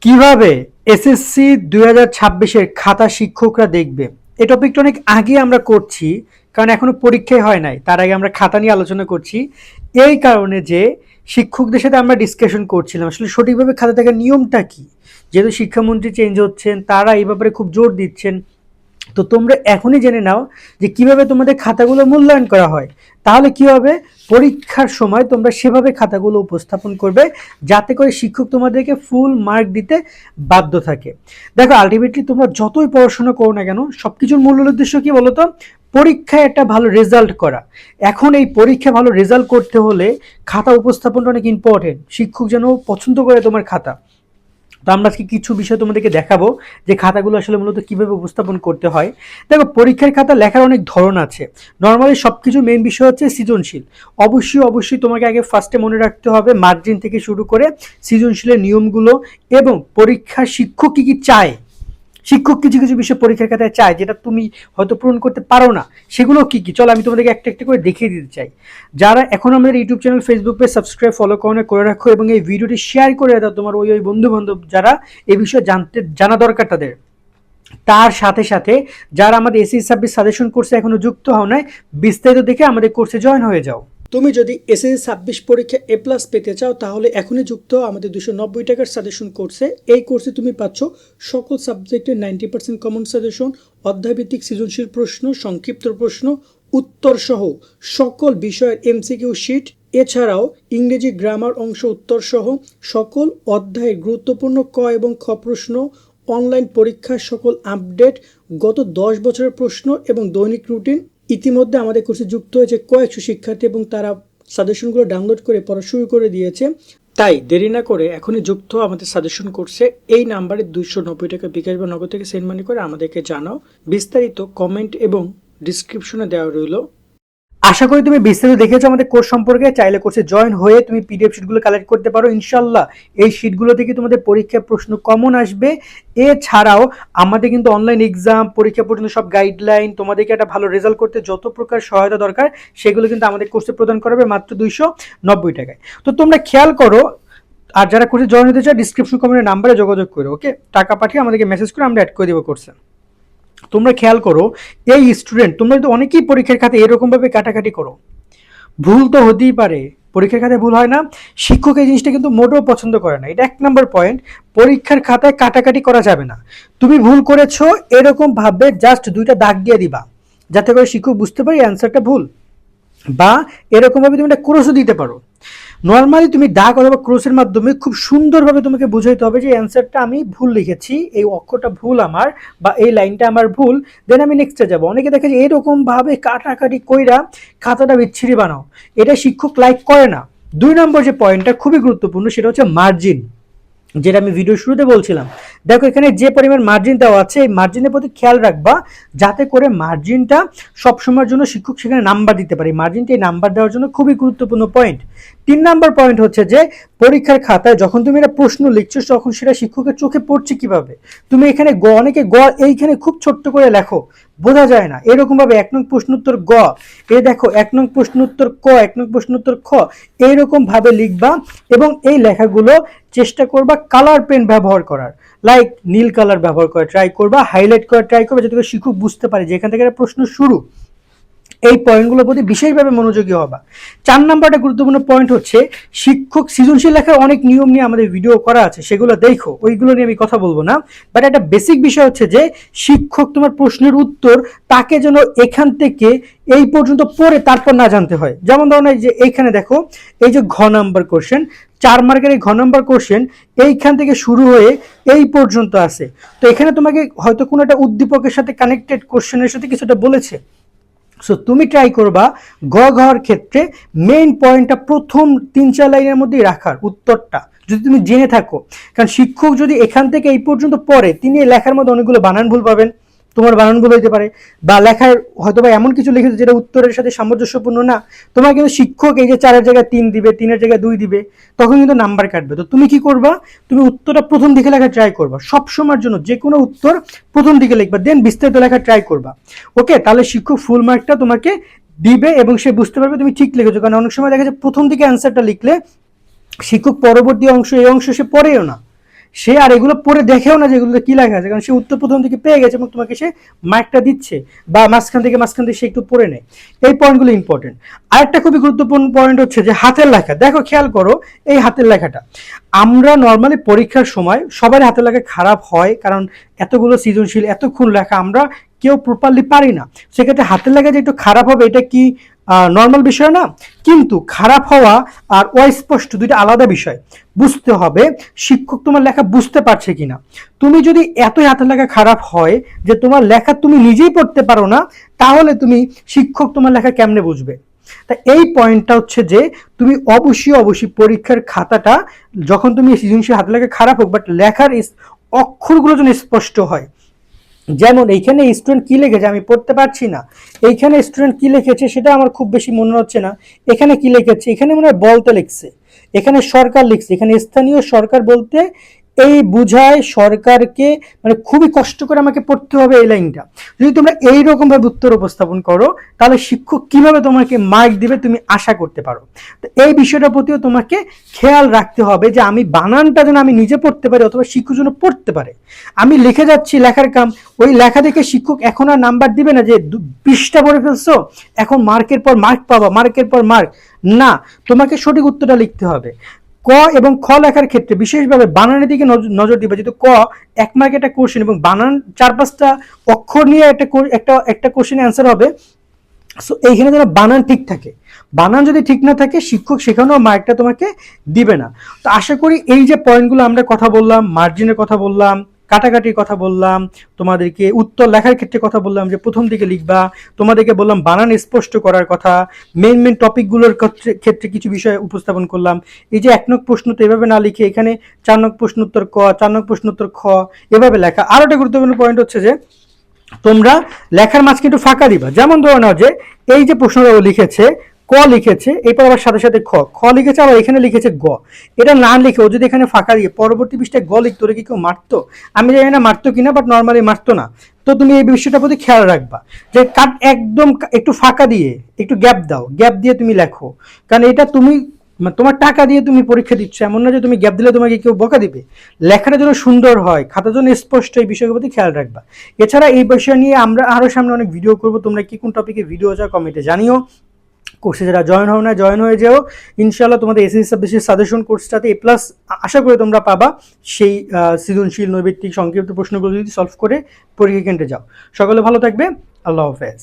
কিভাবে এসএসসি 2026-এর খাতা শিক্ষকরা দেখবে? এই টপিকটা অনেক আগে আমরা করছি, কারণ এখনো পরীক্ষাই হয় নাই। তার আগে আমরা খাতা নিয়ে আলোচনা করছি এই কারণে যে শিক্ষকদের সাথে আমরা ডিসকাশন করছিলাম আসলে সঠিকভাবে খাতা দেখার নিয়মটা কি। যেহেতু শিক্ষামন্ত্রী চেঞ্জ হচ্ছেন, তারা এই ব্যাপারে খুব জোর দিচ্ছেন। তো তোমরা এখনই জেনে নাও যে কিভাবে তোমাদের খাতাগুলো মূল্যায়ন করা হয়। তাহলে কি হবে, পরীক্ষার সময় তোমরা সেভাবে খাতাগুলো উপস্থাপন করবে যাতে করে শিক্ষক তোমাদেরকে ফুল মার্ক দিতে বাধ্য থাকে। দেখো, আলটিমেটলি তোমরা যতই পড়াশোনা করো না কেন, সবকিছুর মূল উদ্দেশ্য কি বলতো? পরীক্ষায় একটা ভালো রেজাল্ট করা। এখন এই পরীক্ষায় ভালো রেজাল্ট করতে হলে খাতা উপস্থাপনটা অনেক ইম্পর্টেন্ট। শিক্ষক যেন পছন্দ করে তোমার খাতা। তো আমরা আজকে কিছু বিষয় তোমাদেরকে দেখাবো যে খাতাগুলো আসলে মূলত কিভাবে উপস্থাপন করতে হয়। দেখো, পরীক্ষার খাতা লেখার অনেক ধরন আছে। নর্মালি সবকিছু মেইন বিষয় হচ্ছে সৃজনশীল। অবশ্যই তোমাকে আগে ফার্স্টে মনে রাখতে হবে মার্জিন থেকে শুরু করে সৃজনশীলের নিয়মগুলো এবং পরীক্ষার শিক্ষক কি কি চায়। শিক্ষক কিছু কিছু বিষয় পরীক্ষার খাতায় চায় যেটা তুমি হয়তো পূরণ করতে পারো না। সেগুলো কি কি, চলো আমি তোমাদেরকে একটা একটা করে দেখিয়ে দিতে চাই। যারা এখন আমাদের YouTube channel, Facebook page subscribe, follow করে রাখো এবং এই ভিডিওটি শেয়ার করে দাও তোমার ওই বন্ধু বান্ধব যারা এই বিষয়ে জানা দরকার তাদের। তার সাথে সাথে যারা আমাদের এসএসসি সার্ভিস সাজেশন কোর্সে এখনো যুক্ত হও নাই, বিস্তারিত দেখে আমাদের কোর্সে জয়েন হয়ে যাও। তুমি যদি এসএসসি 26 পরীক্ষা A+ পেতে চাও তাহলে এখনই যুক্ত হও আমাদের 290 টাকার সাজেশন কোর্সে। এই কোর্সে তুমি পাচ্ছ সকল সাবজেক্টের 90% কমন সাজেশন, অধ্যায়ভিত্তিক সৃজনশীল প্রশ্ন, সংক্ষিপ্ত প্রশ্ন, উত্তর সহ সকল বিষয়ের MCQ শিট, এছাড়াও ইংরেজি গ্রামার অংশ উত্তর সহ সকল অধ্যায়ের গুরুত্বপূর্ণ ক এবং খ প্রশ্ন, অনলাইন পরীক্ষার সকল আপডেট, গত 10 বছরের প্রশ্ন এবং দৈনিক রুটিন। ইতিমধ্যে আমাদের কোর্সে যুক্ত হয়েছে কয়েকশো শিক্ষার্থী এবং তারা সাজেশনগুলো ডাউনলোড করে পড়া শুরু করে দিয়েছে। তাই দেরি না করে এখনই যুক্ত আমাদের সাজেশন কোর্সে। এই নাম্বারে 290 টাকা বিকাশ বা নগদ থেকে সেন্ড মানি করে আমাদেরকে জানাও। বিস্তারিত কমেন্ট এবং ডিসক্রিপশনে দেওয়া রইল। আশা করি তুমি বিস্তারিত দেখেছো আমাদের কোর্স সম্পর্কে। চাইলে কোর্সে জয়েন হয়ে তুমি পিডিএফ শিটগুলো কালেক্ট করতে পারো। ইনশাল্লাহ এই শিটগুলো থেকে তোমাদের পরীক্ষার প্রশ্ন কমন আসবে। এছাড়াও আমাদের কিন্তু অনলাইন এক্সাম, পরীক্ষা পর্যন্ত সব গাইডলাইন, তোমাদেরকে একটা ভালো রেজাল্ট করতে যত প্রকার সহায়তা দরকার সেগুলো কিন্তু আমাদের কোর্সে প্রদান করা হবে মাত্র 290 টাকায়। তো তোমরা খেয়াল করো, আর যারা কোর্সে জয়েন হতে চাও ডিসক্রিপশন কমেন্টের নাম্বারে যোগাযোগ করো। ওকে, টাকা পাঠিয়ে আমাদেরকে মেসেজ করে আমরা অ্যাড করে দেবো কোর্সে। তোমরা খেয়াল করো, এই স্টুডেন্ট তোমরা তো অনেকেই পরীক্ষার খাতে এরকমভাবে কাটাকাটি করো। ভুল তো হতেই পারে, পরীক্ষার খাতায় ভুল হয় না। শিক্ষক এই জিনিসটা কিন্তু মোটেও পছন্দ করে না। এটা 1 নম্বর পয়েন্ট। পরীক্ষার খাতায় কাটাকাটি করা যাবে না। তুমি ভুল করেছো এরকম ভাবে জাস্ট 2টা দাগ দিয়ে দিবা যাতে করে শিক্ষক বুঝতে পারে অ্যান্সারটা ভুল, বা এরকমভাবে তুমি একটা ক্রসও দিতে পারো। নর্মালি তুমি দাগ অথবা ক্রসের মাধ্যমে খুব সুন্দরভাবে তোমাকে বুঝাইতে হবে যে অ্যান্সারটা আমি ভুল লিখেছি, এই অক্ষরটা ভুল আমার, বা এই লাইনটা আমার ভুল, দেন আমি নেক্সটে যাবো। অনেকে দেখে যে এরকমভাবে কাটাকাটি কইরা খাতাটা বিচ্ছিরি বানাও, এটা শিক্ষক লাইক করে না। 2 নম্বর যে পয়েন্টটা খুবই গুরুত্বপূর্ণ সেটা হচ্ছে মার্জিন, যেটা আমি ভিডিও শুরুতে বলছিলাম। দেখো, এখানে যে পরিমাণ মার্জিন দেওয়া আছে এই মার্জিনের প্রতি খেয়াল রাখবা যাতে করে মার্জিনটা সবসময়ের জন্য শিক্ষক সেখানে নাম্বার দিতে পারে। মার্জিনটা এই নাম্বার দেওয়ার জন্য খুবই গুরুত্বপূর্ণ পয়েন্ট। 3 নম্বর পয়েন্ট হচ্ছে যে পরীক্ষার খাতায় যখন তুমি একটা প্রশ্ন লিখছো তখন সেটা শিক্ষকের চোখে পড়ছে কিভাবে। তুমি এখানে অনেকে এইখানে খুব ছোট্ট করে লেখো, বোঝা যায় না। এরকম ভাবে 1 নং প্রশ্ন উত্তর গ, এ দেখো 1 নং প্রশ্ন উত্তর ক, 1 নং প্রশ্ন উত্তর খ, এইরকম ভাবে লিখবা। এবং এই লেখাগুলো চেষ্টা করবা কালার পেন ব্যবহার করার, লাইক নীল কালার ব্যবহার করা ট্রাই করবা, হাইলাইট করা ট্রাই করবা যাতে করে শিক্ষক বুঝতে পারে যে এখান থেকে একটা প্রশ্ন শুরু। এই পয়েন্টগুলোর প্রতি বিশেষভাবে মনোযোগী হবা। 4 নম্বরটা গুরুত্বপূর্ণ পয়েন্ট হচ্ছে শিক্ষক সৃজনশীল লেখার অনেক নিয়ম নিয়ে আমাদের ভিডিও করা আছে, সেগুলো দেখো, ওইগুলো নিয়ে আমি কথা বলবো না। বাট একটা বেসিক বিষয় হচ্ছে যে শিক্ষক তোমার প্রশ্নের উত্তর তাকে যেন এখান থেকে এই পর্যন্ত পড়ে তারপর না জানতে হয়। যেমন ধরুন এই যে এইখানে দেখো, এই যে ঘ নাম্বার কোশ্চেন, 4 মার্কের এই ঘ নাম্বার কোশ্চেন এইখান থেকে শুরু হয়ে এই পর্যন্ত আছে। তো এখানে তোমাকে হয়তো কোনো একটা উদ্দীপকের সাথে কানেক্টেড কোশ্চেনের সাথে কিছুটা বলেছে। সো তুমি ট্রাই করবা ঘর ক্ষেত্রে মেইন পয়েন্টটা প্রথম 3-4 লাইনের মধ্যেই রাখার উত্তরটা, যদি তুমি জেনে থাকো। কারণ শিক্ষক যদি এখান থেকে এই পর্যন্ত পড়ে, তিনি লেখার মধ্যে অনেকগুলো বানান ভুল পাবেন, তোমার বানান ভুল হইতে পারে, বা লেখার হয়তো বা এমন কিছু লিখেছে যেটা উত্তরের সাথে সামঞ্জস্যপূর্ণ না। তোমার কিন্তু শিক্ষক এই যে 4-এর জায়গায় 3 দিবে, 3-এর জায়গায় 2 দিবে, তখন কিন্তু নাম্বার কাটবে। তো তুমি কি করবা, তুমি উত্তরটা প্রথম দিকে লেখা ট্রাই করবা। সব সময়ের জন্য যে কোনো উত্তর প্রথম দিকে লিখবা, দেন বিস্তারিত লেখা ট্রাই করবা। ওকে, তাহলে শিক্ষক ফুল মার্কটা তোমাকে দিবে এবং সে বুঝতে পারবে তুমি ঠিক লিখেছো। কারণ অনেক সময় দেখা যায় প্রথম দিকে অ্যান্সারটা লিখলে শিক্ষক পরবর্তী অংশ, এই অংশ সে পড়েও না, সে আর এগুলো পড়ে দেখেও না যে এগুলো কি লেখা আছে, কারণ সে উত্তর প্রথম থেকে পেয়ে গেছে এবং তোমাকে সে মার্কটা দিচ্ছে, বা মাঝখান থেকে সে একটু পড়ে নেয়। এই পয়েন্টগুলো ইম্পর্টেন্ট। আরেকটা খুবই গুরুত্বপূর্ণ পয়েন্ট হচ্ছে যে হাতের লেখা। দেখো খেয়াল করো এই হাতের লেখাটা, আমরা নর্মালি পরীক্ষার সময় সবার হাতের লেখা খারাপ হয়, কারণ এতগুলো সৃজনশীল এতক্ষণ লেখা আমরা কেউ প্রপারলি পারি না। সেক্ষেত্রে হাতের লেখা যে একটু খারাপ হবে এটা কি নর্মাল বিষয় না? কিন্তু খারাপ হওয়া আর অস্পষ্ট দুইটা আলাদা বিষয়। বুঝতে হবে শিক্ষক তোমার লেখা বুঝতে পারছে কিনা। তুমি যদি এতই হাতের লেখা খারাপ হয় যে তোমার লেখা তুমি নিজেই পড়তে পারো না, তাহলে তুমি শিক্ষক তোমার লেখা কেমনে বুঝবে? তা এই পয়েন্টটা হচ্ছে যে তুমি অবশ্যই পরীক্ষার খাতাটা যখন তুমি সৃজনশীল হাতের লেখা খারাপ হোক, বাট লেখার অক্ষরগুলো যেন স্পষ্ট হয়। যেমন এইখানে স্টুডেন্ট কি লিখেছে আমি পড়তে পারছি না, এইখানে স্টুডেন্ট কি লিখেছে সেটা আমার খুব বেশি মনে হচ্ছে না, এখানে কি লিখেছে, এখানে মনে হয় বলতে লিখছে, এখানে সরকার লিখছে, এখানে স্থানীয় সরকার বলতে এই বুঝায় সরকারকে, মানে খুবই কষ্ট করে আমাকে পড়তে হবে এই লাইনটা। যদি তোমরা এইরকম ভাবে উত্তর উপস্থাপন করো তাহলে শিক্ষক কিভাবে তোমাকে মার্ক দিবে তুমি আশা করতে পারো। তো এই বিষয়টার প্রতিও তোমাকে খেয়াল রাখতে হবে যে আমি বানানটা যেন আমি নিজে পড়তে পারি অথবা শিক্ষক যেন পড়তে পারে। আমি লিখে যাচ্ছি লেখার কাম, ওই লেখা দেখে শিক্ষক এখন আর নাম্বার দিবে না যে পৃষ্ঠা পড়ে ফেলছো এখন মার্কের পর মার্ক পাবা, মার্কের পর মার্ক না, তোমাকে সঠিক উত্তরটা লিখতে হবে। ক এবং খ লেখার ক্ষেত্রে বিশেষভাবে বানানের দিকে নজর দিবে, যেহেতু ক এক মার্কে একটা কোশ্চেন এবং বানান 4-5টা অক্ষর নিয়ে একটা কোশ্চেন অ্যান্সার হবে। সো এইখানে যেন বানান ঠিক থাকে, বানান যদি ঠিক না থাকে শিক্ষক সেখানেও মার্কটা তোমাকে দিবে না। তো আশা করি এই যে পয়েন্টগুলো আমরা কথা বললাম, মার্জিনের কথা বললাম, কাটাকাটির কথা বললাম, তোমাদেরকে উত্তর লেখার ক্ষেত্রে কথা বললাম যে প্রথম দিকে লিখবা, তোমাদেরকে বললাম বানান স্পষ্ট করার কথা, মেন টপিকগুলোর ক্ষেত্রে কিছু বিষয় উপস্থাপন করলাম। এই যে 1 নং প্রশ্ন তো এভাবে না লিখে এখানে 4 নং প্রশ্ন উত্তর ক, 4 নং প্রশ্ন উত্তর খ এভাবে লেখা। আরো একটা গুরুত্বপূর্ণ পয়েন্ট হচ্ছে যে তোমরা লেখার মাঝকে একটু ফাঁকা দিবা। যেমন ধরে নাও যে এই যে প্রশ্নটা লিখেছে ক লিখেছে, এরপর আবার সাথে সাথে খ লিখেছে, আবার এখানে লিখেছে গ, এটা না লিখে ও যদি এখানে ফাঁকা দিয়ে পরবর্তী পৃষ্ঠায় গ লিখতো ওরা কি কেউ মারতো? আমি জানি না মারতো কিনা, বাট নর্মালি মারতো না। তো তুমি এই বিষয়টার প্রতি খেয়াল রাখবা যে কাট একদম একটু ফাঁকা দিয়ে একটু গ্যাপ দাও, গ্যাপ দিয়ে তুমি লেখো, কারণ এটা তুমি তোমার টাকা দিয়ে তুমি পরীক্ষা দিচ্ছ, এমন না যে তুমি গ্যাপ দিলে তোমাকে কেউ বকা দিবে। লেখাটা যেন সুন্দর হয়, খাতা যেন স্পষ্ট, এই বিষয়ের প্রতি খেয়াল রাখবা। এছাড়া এই বিষয় নিয়ে আমরা আরো সামনে অনেক ভিডিও করব, তোমরা কি কোন টপিকে ভিডিও চাও কমেন্টে জানিও। কোর্সে যারা জয়েন হও না জয়েন হয়ে যাও, ইনশাআল্লাহ তোমাদের এসএসসি সাবজেক্টের সাজেশন কোর্সটাতে এ প্লাস আশা করি তোমরা পাবা। সেই সৃজনশীল নৈবেত্তিক সংক্ষিপ্ত প্রশ্নগুলো যদি সলভ করে পরীক্ষা কেন্দ্রে যাও। সকলে ভালো থাকবে, আল্লাহ হাফেজ।